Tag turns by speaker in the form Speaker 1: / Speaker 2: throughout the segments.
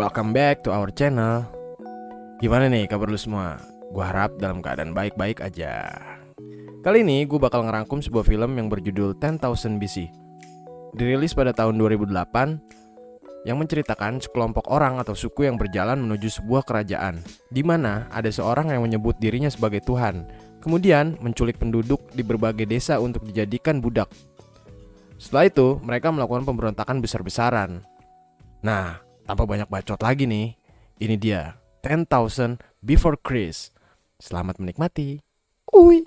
Speaker 1: welcome back to our channel. Gimana nih kabar lu semua? Gua harap dalam keadaan baik-baik aja. Kali ini gue bakal ngerangkum sebuah film yang berjudul 10,000 BC. Dirilis pada tahun 2008, yang menceritakan sekelompok orang atau suku yang berjalan menuju sebuah kerajaan, di mana ada seorang yang menyebut dirinya sebagai Tuhan, kemudian menculik penduduk di berbagai desa untuk dijadikan budak. Setelah itu, mereka melakukan pemberontakan besar-besaran. Nah, tanpa banyak bacot lagi nih, ini dia 10,000 Before Christ. Selamat menikmati. Uy.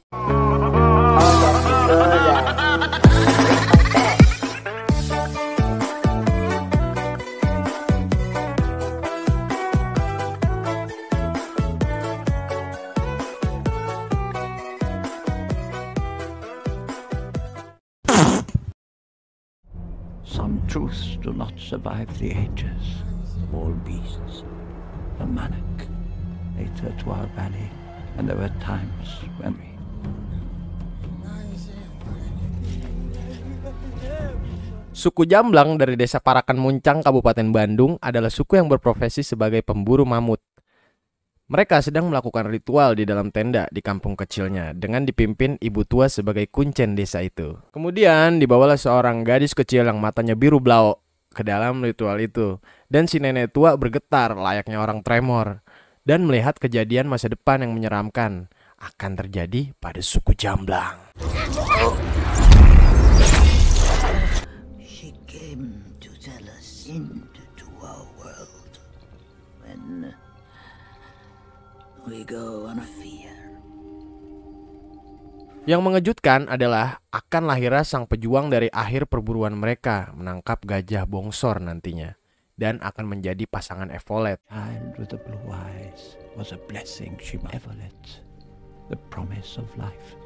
Speaker 2: Some truths do not survive the ages. All beasts, the Manak, later to our valley, and there were times when we...
Speaker 1: Suku Jamblang dari Desa Parakan Muncang, Kabupaten Bandung adalah suku yang berprofesi sebagai pemburu mamut. Mereka sedang melakukan ritual di dalam tenda di kampung kecilnya dengan dipimpin ibu tua sebagai kuncen desa itu. Kemudian dibawalah seorang gadis kecil yang matanya biru blau ke dalam ritual itu. Dan si nenek tua bergetar layaknya orang tremor dan melihat kejadian masa depan yang menyeramkan akan terjadi pada suku Jamblang.
Speaker 2: She came to tell us into our world when we go on a fear.
Speaker 1: Yang mengejutkan adalah akan lahirnya sang pejuang dari akhir perburuan mereka menangkap gajah bongsor nantinya, dan akan menjadi pasangan Evolet.
Speaker 2: Child with the blue eyes was a blessing she Evolet, the promise of life.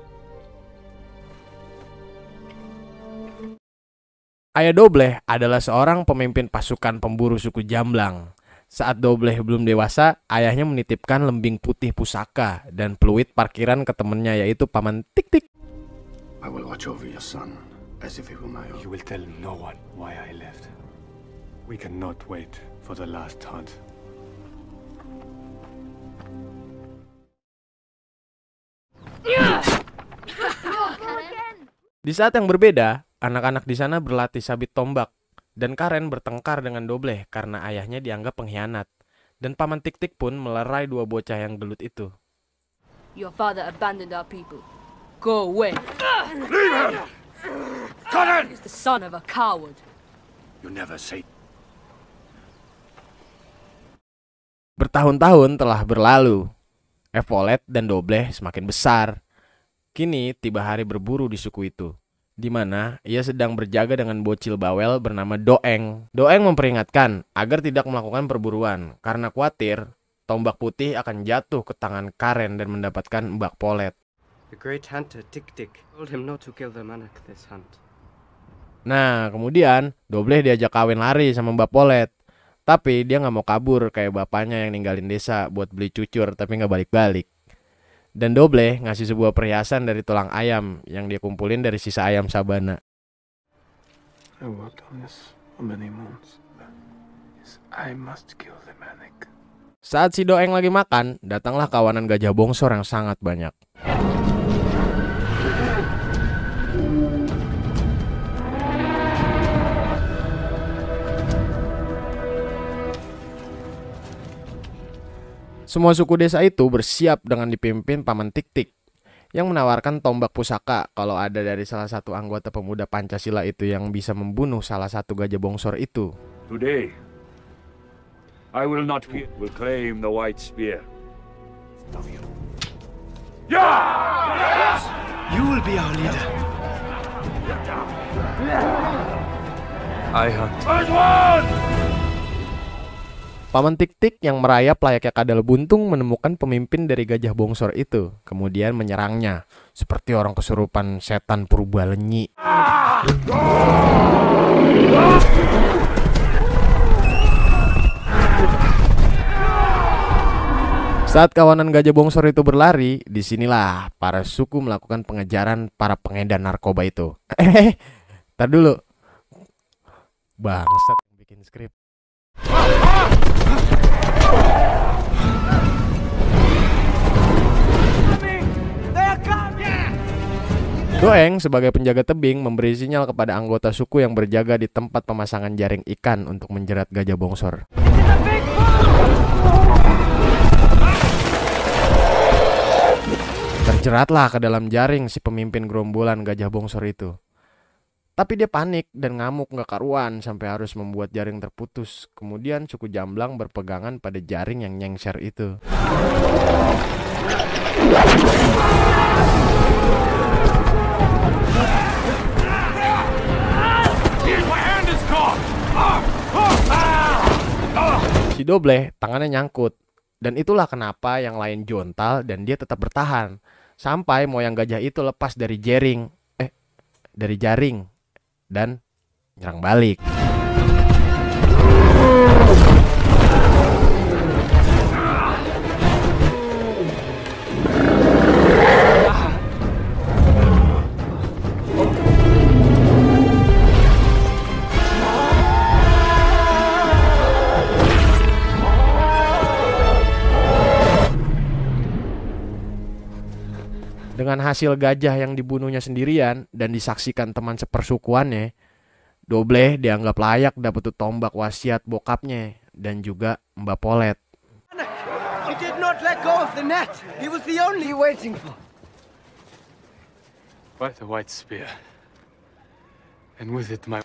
Speaker 1: Ayah Dobleh adalah seorang pemimpin pasukan pemburu suku Jamblang. Saat Dobleh belum dewasa, ayahnya menitipkan lembing putih pusaka dan peluit parkiran ke temannya, yaitu Paman Tik-Tik.
Speaker 3: I will watch over your son as if he were my own.
Speaker 4: You will tell no one why I left. We cannot wait for the last hunt.
Speaker 1: Di saat yang berbeda, anak-anak di sana berlatih sabit tombak. Dan Karen bertengkar dengan Dobleh karena ayahnya dianggap pengkhianat. Dan Paman Tik-Tik pun melerai dua bocah yang gelut itu.
Speaker 5: Your father abandoned our people. Go away.
Speaker 4: Leave him! Karen!
Speaker 5: He's the son of a coward.
Speaker 4: You never say.
Speaker 1: Bertahun-tahun telah berlalu. Evolet dan Dobleh semakin besar. Kini tiba hari berburu di suku itu, di mana ia sedang berjaga dengan bocil bawel bernama Doeng. Doeng memperingatkan agar tidak melakukan perburuan karena khawatir tombak putih akan jatuh ke tangan Karen dan mendapatkan Mbak Polet.
Speaker 6: The great hunter Tik-Tik told him not to kill the Manak this hunt.
Speaker 1: Nah, kemudian Dobleh diajak kawin lari sama Mbak Polet. Tapi dia nggak mau kabur kayak bapaknya yang ninggalin desa buat beli cucur tapi nggak balik-balik. Dan Dobleh ngasih sebuah perhiasan dari tulang ayam yang dia kumpulin dari sisa ayam sabana.
Speaker 3: I worked on this for many months. Yes, I must kill the Manak.
Speaker 1: Saat si Doeng lagi makan, datanglah kawanan gajah bongsor yang sangat banyak. Semua suku desa itu bersiap dengan dipimpin Paman Tik-Tik yang menawarkan tombak pusaka kalau ada dari salah satu anggota pemuda Pancasila itu yang bisa membunuh salah satu gajah bongsor itu.
Speaker 7: Today, I will not fear. Will claim the white spear.
Speaker 4: You will be our leader. I hunt.
Speaker 7: First one!
Speaker 1: Paman Tik-Tik yang merayap layaknya kadal buntung menemukan pemimpin dari gajah bongsor itu, kemudian menyerangnya seperti orang kesurupan setan Purbalenyi. Saat kawanan gajah bongsor itu berlari, disinilah para suku melakukan pengejaran para pengedar narkoba itu. Tar dulu, bangsat bikin skrip. Doeng sebagai penjaga tebing memberi sinyal kepada anggota suku yang berjaga di tempat pemasangan jaring ikan untuk menjerat gajah bongsor. Terjeratlah ke dalam jaring si pemimpin gerombolan gajah bongsor itu. Tapi dia panik dan ngamuk gak karuan sampai harus membuat jaring terputus. Kemudian suku Jamblang berpegangan pada jaring yang nyengser itu. Si Dobleh tangannya nyangkut. Dan itulah kenapa yang lain jontal dan dia tetap bertahan. Sampai moyang gajah itu lepas dari jaring dan nyerang balik. Dengan hasil gajah yang dibunuhnya sendirian dan disaksikan teman sepersukuannya, Dobleh dianggap layak dapat tombak wasiat bokapnya dan juga Mbak Polet.
Speaker 6: He did not let go of the net. He was the only waiting for.
Speaker 3: By the white spear. And with it my...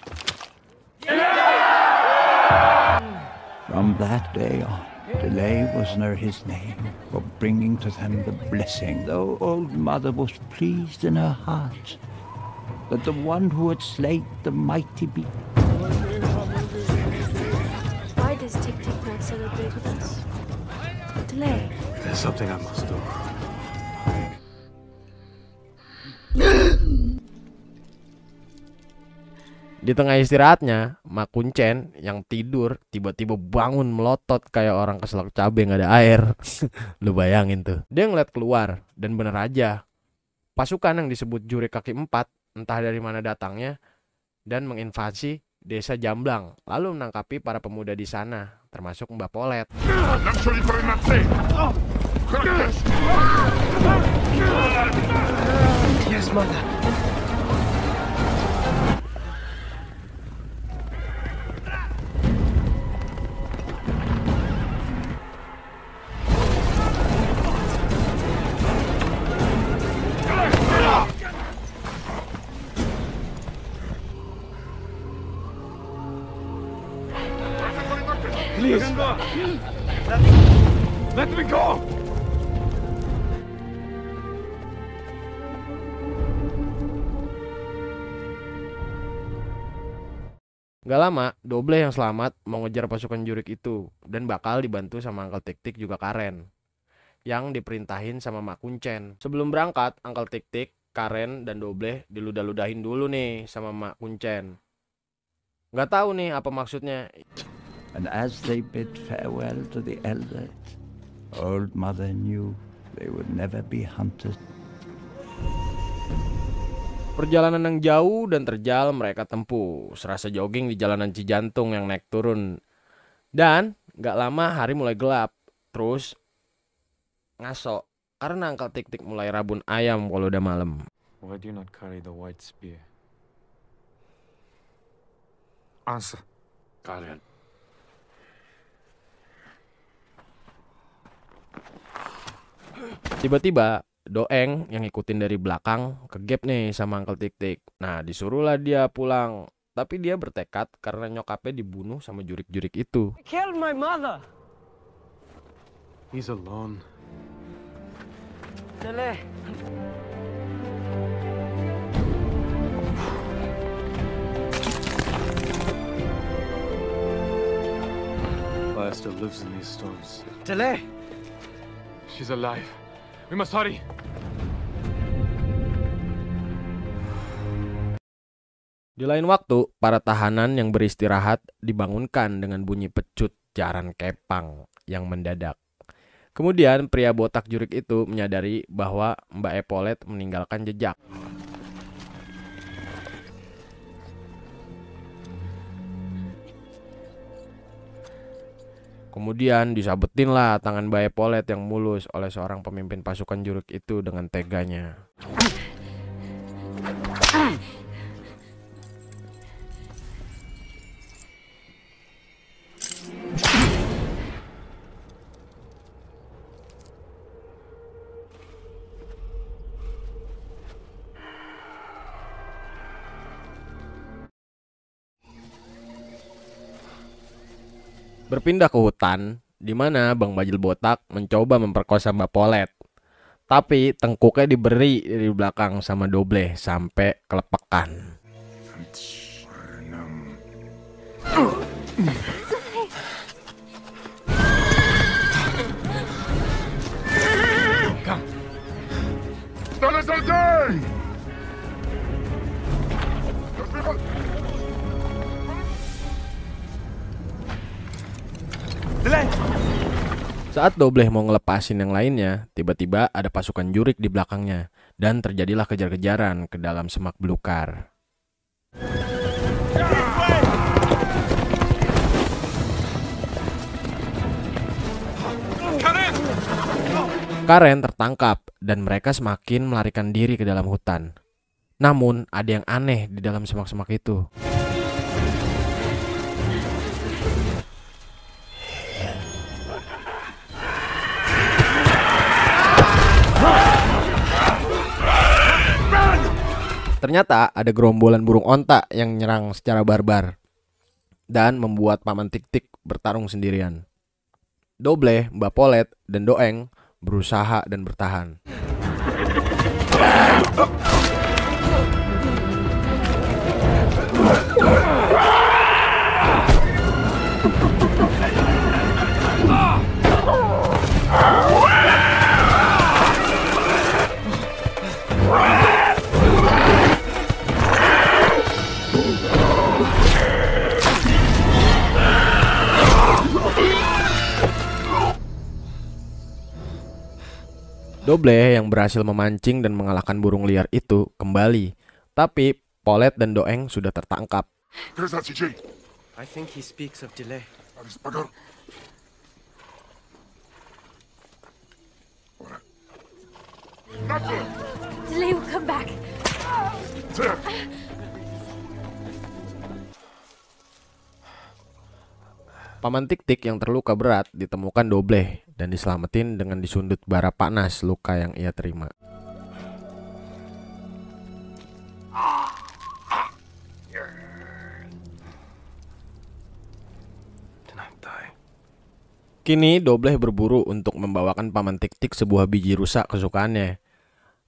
Speaker 2: From that day on, delay was ne'er his name for bringing to them the blessing, though old mother was pleased in her heart that the one who had slayed the mighty beast.
Speaker 5: Why does Tik-Tik not celebrate with us? Delay.
Speaker 3: There's something I must do.
Speaker 1: Di tengah istirahatnya, Mak Kuncen yang tidur tiba-tiba bangun melotot kayak orang keselak cabai nggak ada air. Lu bayangin tuh. Dia ngeliat keluar dan bener aja. Pasukan yang disebut Jurik Kaki Empat entah dari mana datangnya dan menginvasi desa Jamblang, lalu menangkapi para pemuda di sana, termasuk Mbak Polet.
Speaker 6: Yes, mother.
Speaker 3: Please. Let me go!
Speaker 1: Gak lama, Dobleh yang selamat mau ngejar pasukan Jurik itu dan bakal dibantu sama Uncle Tik-Tik juga Karen yang diperintahin sama Mak Kuncen. Sebelum berangkat, Uncle Tik-Tik, Karen, dan Dobleh diludah-ludahin dulu nih sama Mak Kuncen. Gak tahu nih apa maksudnya.
Speaker 2: And as they bid farewell to the elders, old mother knew they would never be hunted.
Speaker 1: Perjalanan yang jauh dan terjal mereka tempuh, serasa jogging di jalanan Cijantung yang naik turun. Dan gak lama hari mulai gelap, terus ngaso karena Uncle Tik-Tik mulai rabun ayam kalau udah malam.
Speaker 4: Why do you not carry the white spear? Answer, Karen.
Speaker 1: Tiba-tiba Doeng yang ngikutin dari belakang kegep nih sama Uncle Tik-Tik. Nah disuruhlah dia pulang, tapi dia bertekad karena nyokapnya dibunuh sama jurik-jurik itu.
Speaker 6: He killed my mother.
Speaker 3: He's alone.
Speaker 6: Delay.
Speaker 3: Maya still lives in these stones.
Speaker 6: Delay.
Speaker 3: She's alive. We must hurry.
Speaker 1: Di lain waktu, para tahanan yang beristirahat dibangunkan dengan bunyi pecut jaran kepang yang mendadak. Kemudian pria botak jurik itu menyadari bahwa Mbak Epolet meninggalkan jejak. Kemudian disabetin lah tangan Mbak Epolet yang mulus oleh seorang pemimpin pasukan jurik itu dengan teganya. Berpindah ke hutan, di mana Bang Bajil Botak mencoba memperkosa Mbak Polet. Tapi tengkuknya diberi di belakang sama Dobleh sampai kelepekan. Saat Dobleh mau ngelepasin yang lainnya, tiba-tiba ada pasukan jurik di belakangnya dan terjadilah kejar-kejaran ke dalam semak belukar. Karen tertangkap dan mereka semakin melarikan diri ke dalam hutan. Namun ada yang aneh di dalam semak-semak itu. Ternyata ada gerombolan burung onta yang menyerang secara barbar dan membuat Paman Tik-Tik bertarung sendirian. Dobleh, Mbak Polet, dan Doeng berusaha dan bertahan. Dobleh yang berhasil memancing dan mengalahkan burung liar itu kembali. Tapi Polet dan Doeng sudah tertangkap.
Speaker 3: I think he speaks of delay.
Speaker 5: Delay will come back.
Speaker 1: Paman Tik-Tik yang terluka berat ditemukan Dobleh dan diselamatin dengan disundut bara panas luka yang ia terima. Kini Dobleh berburu untuk membawakan Paman Tik-Tik sebuah biji rusa kesukaannya.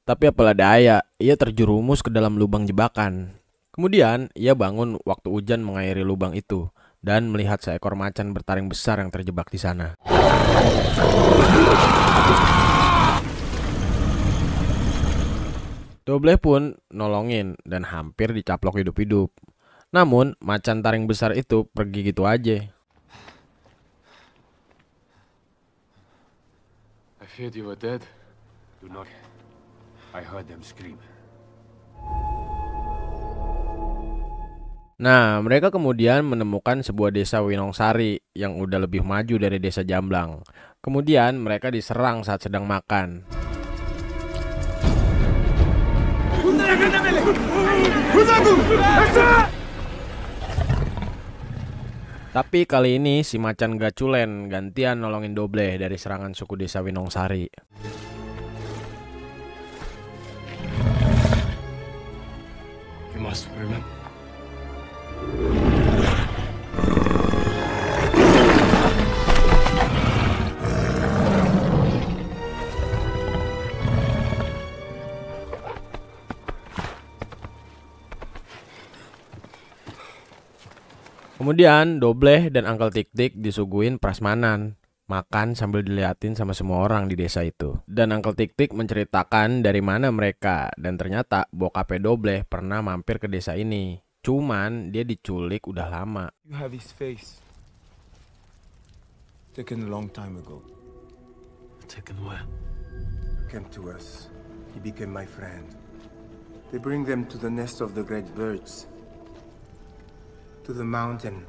Speaker 1: Tapi apalah daya, ia terjerumus ke dalam lubang jebakan. Kemudian ia bangun waktu hujan mengairi lubang itu dan melihat seekor macan bertaring besar yang terjebak di sana. Dobleh pun nolongin dan hampir dicaplok hidup-hidup. Namun macan taring besar itu pergi gitu aja.
Speaker 3: I feared you were dead.
Speaker 7: Do not. I heard them scream.
Speaker 1: Nah, mereka kemudian menemukan sebuah desa Winongsari yang udah lebih maju dari desa Jamblang. Kemudian mereka diserang saat sedang makan. Tapi kali ini si macan Gaculen gantian nolongin Dobleh dari serangan suku desa Winongsari.
Speaker 3: You must remember.
Speaker 1: Kemudian Dobleh dan Uncle Tik-Tik disuguhin prasmanan, makan sambil diliatin sama semua orang di desa itu. Dan Uncle Tik-Tik menceritakan dari mana mereka, dan ternyata bokapnya Dobleh pernah mampir ke desa ini. Cuman dia diculik udah lama.
Speaker 8: You have his face. Taken a long time ago.
Speaker 3: Taken where?
Speaker 9: Came to us. He became my friend. They bring them to the nest of the great birds. To the mountain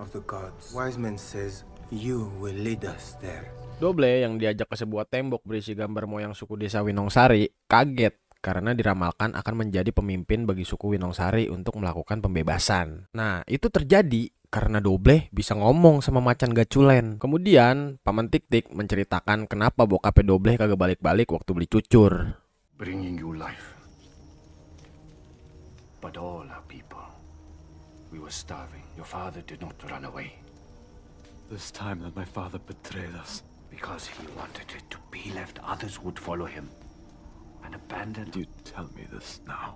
Speaker 9: of the gods. Wise man says, you will lead us there.
Speaker 1: Dobleh yang diajak ke sebuah tembok berisi gambar moyang suku desa Winongsari kaget karena diramalkan akan menjadi pemimpin bagi suku Winongsari untuk melakukan pembebasan. Nah, itu terjadi karena Dobleh bisa ngomong sama macan gaculen. Kemudian Paman Tik-Tik menceritakan kenapa bokapnya Dobleh kagak balik-balik waktu beli cucur.
Speaker 7: Bringing you life. But all our people, we were starving. Your father did not run away.
Speaker 4: This time that my father betrayed us.
Speaker 7: Because he wanted it to be left, others would follow him. And abandon.
Speaker 4: You tell me this now.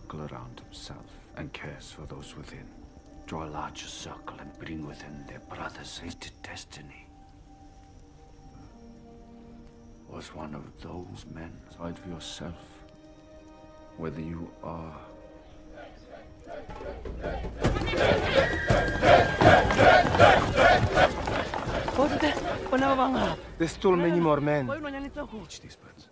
Speaker 7: Circle around himself and cares for those within. Draw a larger circle and bring within their brothers' hated destiny. Was one of those men. Decide for yourself whether you are.
Speaker 9: They stole many more men.
Speaker 7: Teach these birds.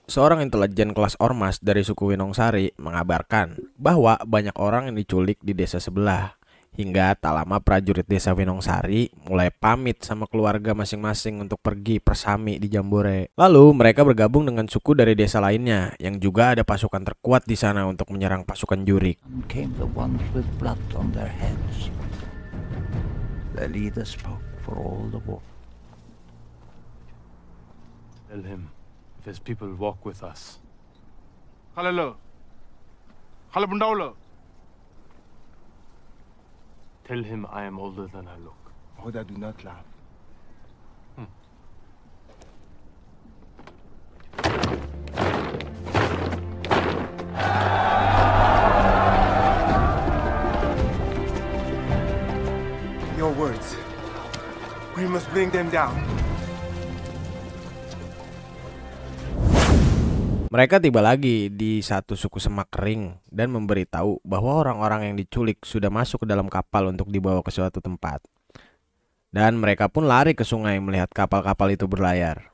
Speaker 1: Seorang intelijen kelas ormas dari suku Winongsari mengabarkan bahwa banyak orang yang diculik di desa sebelah. Hingga tak lama prajurit desa Winongsari mulai pamit sama keluarga masing-masing untuk pergi persami di Jambore. Lalu mereka bergabung dengan suku dari desa lainnya yang juga ada pasukan terkuat di sana untuk menyerang pasukan Jurik.
Speaker 2: Came the ones with blood on their heads. Their leader spoke for all the war.
Speaker 4: Tell him, if his people walk with us. Tell him I am older than I look.
Speaker 9: Hoda, do not laugh. Your words. We must bring them down.
Speaker 1: Mereka tiba lagi di satu suku semak kering dan memberitahu bahwa orang-orang yang diculik sudah masuk ke dalam kapal untuk dibawa ke suatu tempat. Dan mereka pun lari ke sungai melihat kapal-kapal itu berlayar.